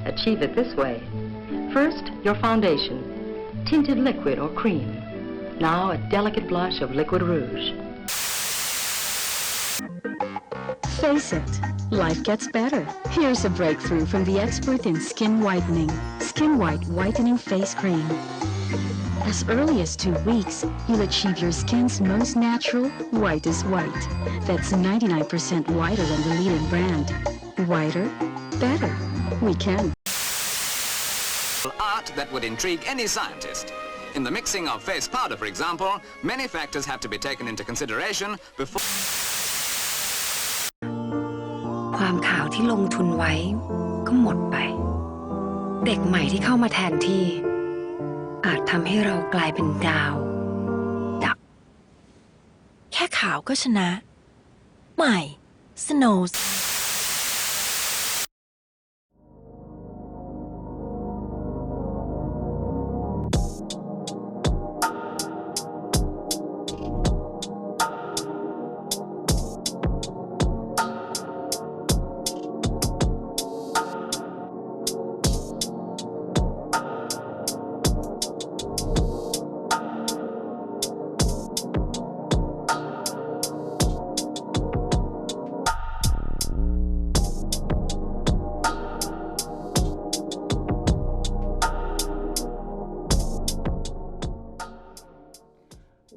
Achieve it this way. First, your foundation, tinted liquid or cream. Now a delicate blush of liquid rouge. Face it, life gets better. Here's a breakthrough from the expert in skin whitening. Skin White Whitening Face Cream. As early as 2 weeks, you'll achieve your skin's most natural, whitest white. That's 99% whiter than the leading brand. Whiter, better. We can. Art that would intrigue any scientist. In the mixing of face powder, for example, many factors have to be taken into consideration before ความขาวที่ลงทุนไว้ก็หมดไป เด็กใหม่ที่เข้ามาแทนที่อาจทำให้เรากลายเป็นดาวดับแค่ขาวก็ชนะใหม่ Snow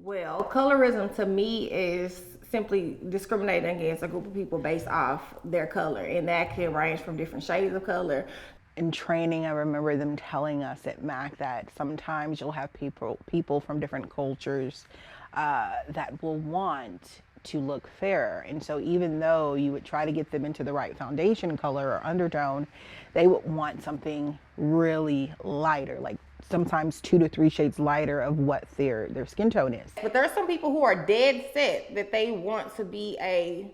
Well, colorism to me is simply discriminating against a group of people based off their color, and that can range from different shades of color. In training, I remember them telling us at MAC that sometimes you'll have people from different cultures that will want to look fairer. And so even though you would try to get them into the right foundation color or undertone, they would want something really lighter, like sometimes 2 to 3 shades lighter of what their skin tone is. But there are some people who are dead set that they want to be a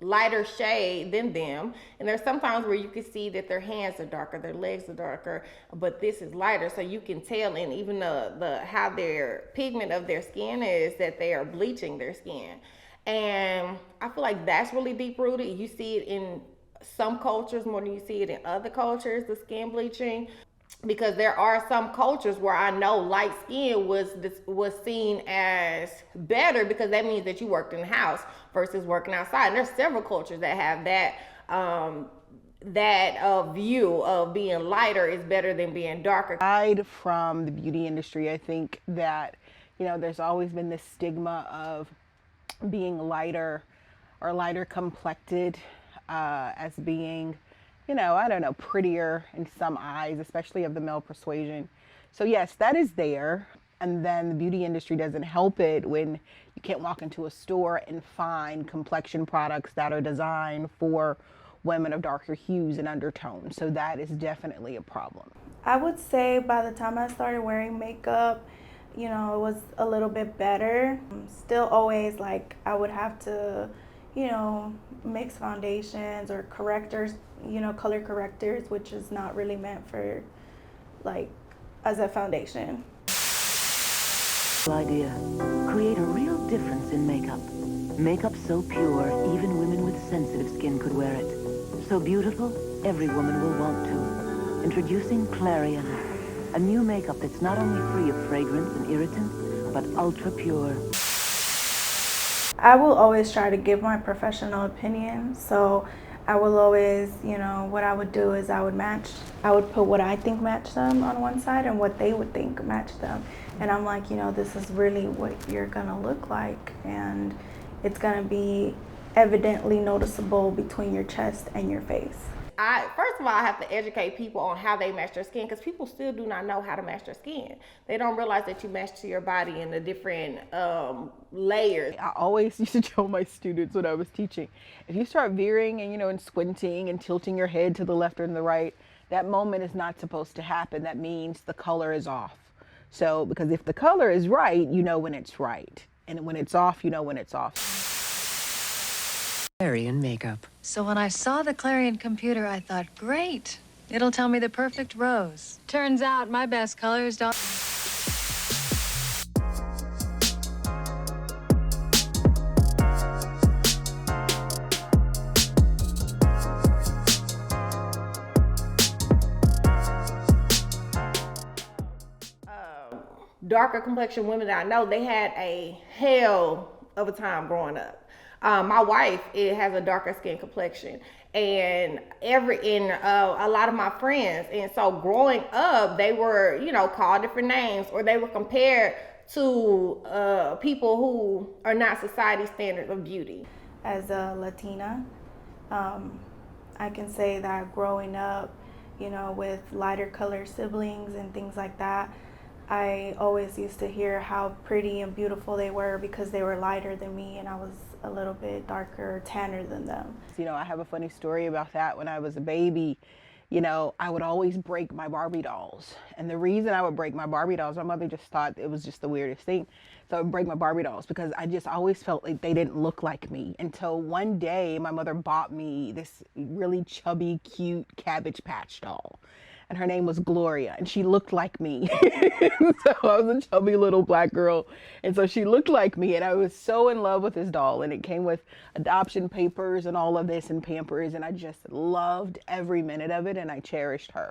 lighter shade than them, and there's sometimes where you can see that their hands are darker, their legs are darker, but this is lighter, so you can tell, and even the how their pigment of their skin is, that they are bleaching their skin. And I feel like that's really deep rooted. You see it in some cultures more than you see it in other cultures, the skin bleaching, because there are some cultures where I know light skin was seen as better, because that means that you worked in the house versus working outside. And there's several cultures that have that view of being lighter is better than being darker. Aside from the beauty industry, I think that, you know, there's always been this stigma of being lighter or lighter complected as being, you know, I don't know, prettier in some eyes, especially of the male persuasion. So yes, that is there. And then the beauty industry doesn't help it when you can't walk into a store and find complexion products that are designed for women of darker hues and undertones. So that is definitely a problem. I would say by the time I started wearing makeup, you know, it was a little bit better. Still always, like, I would have to, you know, mix foundations or correctors, you know, color correctors, which is not really meant for, like, as a foundation. Idea. Create a real difference in makeup. Makeup so pure, even women with sensitive skin could wear it. So beautiful, every woman will want to. Introducing Clarion, a new makeup that's not only free of fragrance and irritants, but ultra pure. I will always try to give my professional opinion. So I will always, you know, what I would do is I would put what I think matched them on one side and what they would think matched them. And I'm like, you know, this is really what you're gonna look like, and it's gonna be evidently noticeable between your chest and your face. First of all, I have to educate people on how they match their skin, because people still do not know how to match their skin. They don't realize that you match to your body in the different layers. I always used to tell my students when I was teaching, if you start veering and, you know, and squinting and tilting your head to the left or to the right, that moment is not supposed to happen. That means the color is off. So, because if the color is right, you know when it's right. And when it's off, you know when it's off. Clarion makeup. So when I saw the Clarion computer, I thought, great, it'll tell me the perfect rose. Turns out my best colors don't. darker complexion women that I know, they had a hell of a time growing up. My wife, it has a darker skin complexion, and a lot of my friends, and so growing up, they were, you know, called different names, or they were compared to people who are not society standards of beauty. As a Latina, I can say that growing up, you know, with lighter colored siblings and things like that, I always used to hear how pretty and beautiful they were because they were lighter than me and I was a little bit darker, tanner than them. You know, I have a funny story about that. When I was a baby, you know, I would always break my Barbie dolls. And the reason I would break my Barbie dolls, my mother just thought it was just the weirdest thing. So I would break my Barbie dolls because I just always felt like they didn't look like me. Until one day, my mother bought me this really chubby, cute Cabbage Patch doll. And her name was Gloria, and she looked like me. So I was a chubby little black girl, and so she looked like me, and I was so in love with this doll, and it came with adoption papers and all of this and Pampers, and I just loved every minute of it, and I cherished her.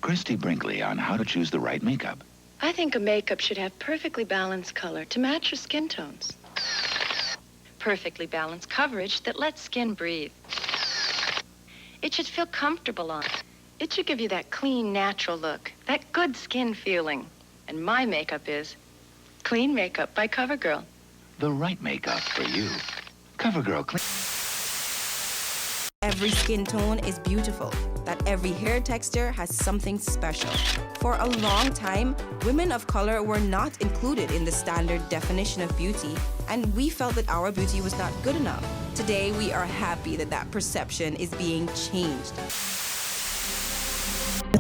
Christy Brinkley on how to choose the right makeup. I think a makeup should have perfectly balanced color to match your skin tones. Perfectly balanced coverage that lets skin breathe. It should feel comfortable on. It should give you that clean, natural look, that good skin feeling. And my makeup is Clean Makeup by CoverGirl. The right makeup for you. CoverGirl Clean. Every skin tone is beautiful, that every hair texture has something special. For a long time, women of color were not included in the standard definition of beauty, and we felt that our beauty was not good enough. Today, we are happy that that perception is being changed.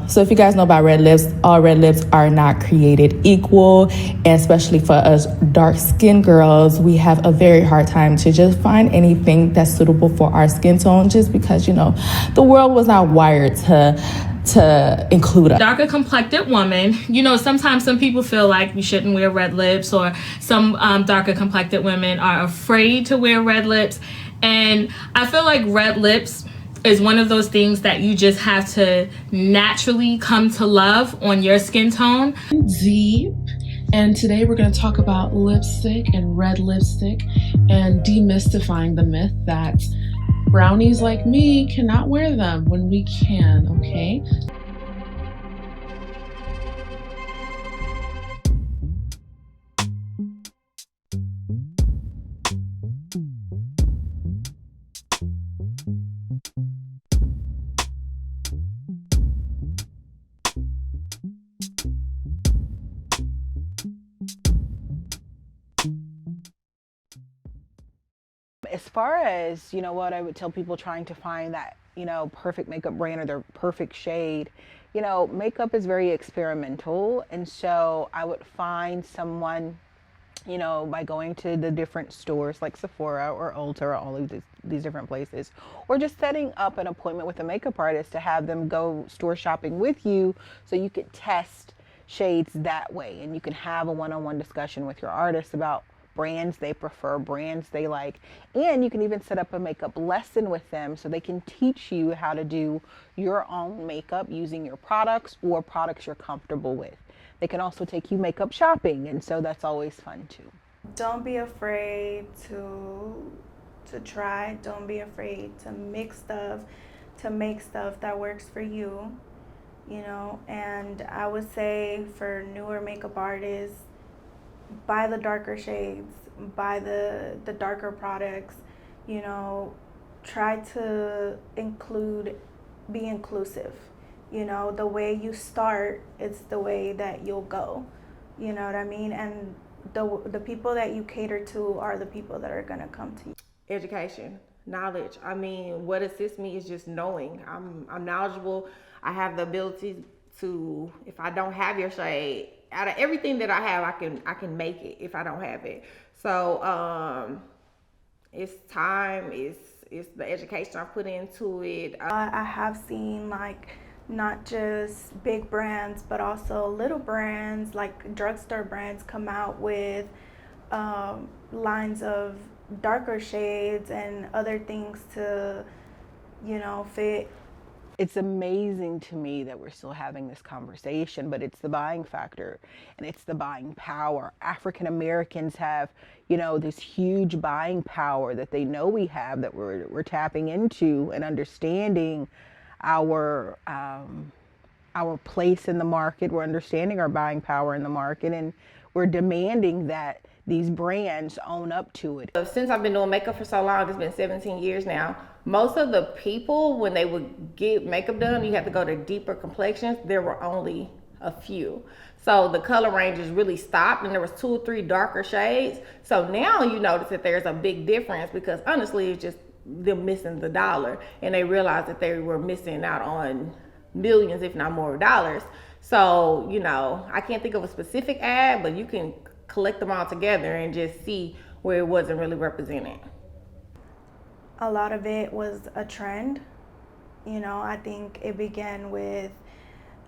So if you guys know about red lips, all red lips are not created equal, and especially for us dark-skinned girls, we have a very hard time to just find anything that's suitable for our skin tone, just because, you know, the world was not wired to include us. Darker complected woman, you know, sometimes some people feel like we shouldn't wear red lips, or some darker complected women are afraid to wear red lips, and I feel like red lips is one of those things that you just have to naturally come to love on your skin tone. Deep, and today we're going to talk about lipstick and red lipstick and demystifying the myth that brownies like me cannot wear them when we can, okay? As far as, you know, what I would tell people trying to find that, you know, perfect makeup brand or their perfect shade, you know, makeup is very experimental. And so I would find someone, you know, by going to the different stores like Sephora or Ulta or all of these different places, or just setting up an appointment with a makeup artist to have them go store shopping with you so you could test shades that way. And you can have a one-on-one discussion with your artist about brands they prefer, brands they like, and you can even set up a makeup lesson with them so they can teach you how to do your own makeup using your products or products you're comfortable with. They can also take you makeup shopping, and so that's always fun too. Don't be afraid to try. Don't be afraid to mix stuff, to make stuff that works for you, you know. And I would say for newer makeup artists, buy the darker shades, buy the darker products, you know, try to be inclusive. You know, the way you start, it's the way that you'll go, you know what I mean? And the people that you cater to are the people that are gonna come to you. Education, knowledge. I mean, what assists me is just knowing. I'm knowledgeable. I have the ability to, if I don't have your shade, out of everything that I have, I can make it if I don't have it. So it's time, it's the education I put into it. I have seen like not just big brands, but also little brands like drugstore brands come out with lines of darker shades and other things to, you know, fit. it's amazing to me that we're still having this conversation, but it's the buying factor and it's the buying power. African Americans have, you know, this huge buying power that they know we have, that we're tapping into and understanding our place in the market. We're understanding our buying power in the market, and we're demanding that these brands own up to it. Since I've been doing makeup for so long, it's been 17 years now, most of the people, when they would get makeup done, you have to go to deeper complexions. There were only a few. So the color ranges really stopped, and there was 2 or 3 darker shades. So now you notice that there's a big difference, because honestly, it's just them missing the dollar, and they realized that they were missing out on millions, if not more, dollars. So, you know, I can't think of a specific ad, but you can collect them all together and just see where it wasn't really represented. A lot of it was a trend. You know, I think it began with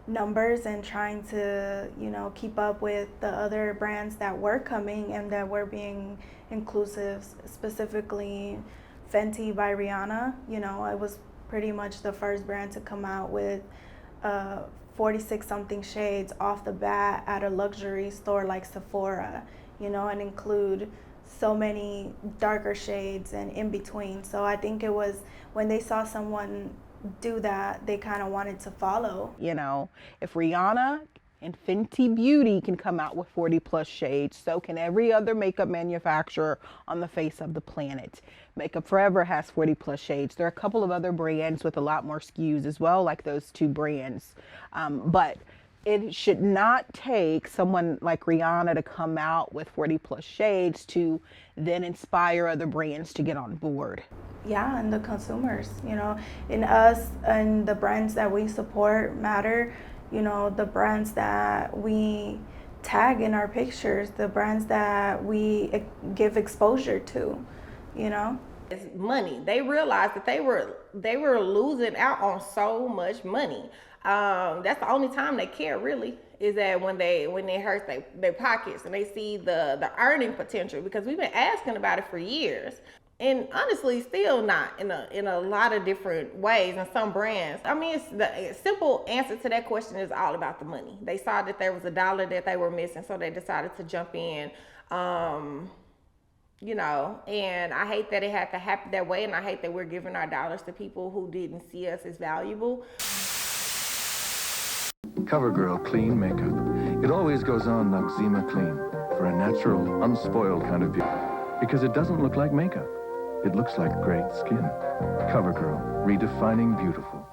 numbers and trying to, you know, keep up with the other brands that were coming and that were being inclusive, specifically Fenty by Rihanna. You know, it was pretty much the first brand to come out with 46 something shades off the bat at a luxury store like Sephora, you know, and include so many darker shades and in between. So I think it was when they saw someone do that, they kind of wanted to follow. You know, if Rihanna and Fenty Beauty can come out with 40 plus shades, so can every other makeup manufacturer on the face of the planet. Makeup Forever has 40 plus shades. There are a couple of other brands with a lot more SKUs as well, like those 2 brands. But it should not take someone like Rihanna to come out with 40 plus shades to then inspire other brands to get on board. Yeah, and the consumers, you know, in us and the brands that we support matter. You know, the brands that we tag in our pictures, the brands that we give exposure to, you know. It's money. They realized that they were losing out on so much money. That's the only time they care, really, is that when it hurts their pockets and they see the earning potential, because we've been asking about it for years. And honestly, still not in a lot of different ways in some brands. I mean, the simple answer to that question is all about the money. They saw that there was a dollar that they were missing, so they decided to jump in. You know, and I hate that it had to happen that way, and I hate that we're giving our dollars to people who didn't see us as valuable. CoverGirl Clean Makeup. It always goes on Noxzema Clean for a natural, unspoiled kind of beauty. Because it doesn't look like makeup. It looks like great skin. CoverGirl, redefining beautiful.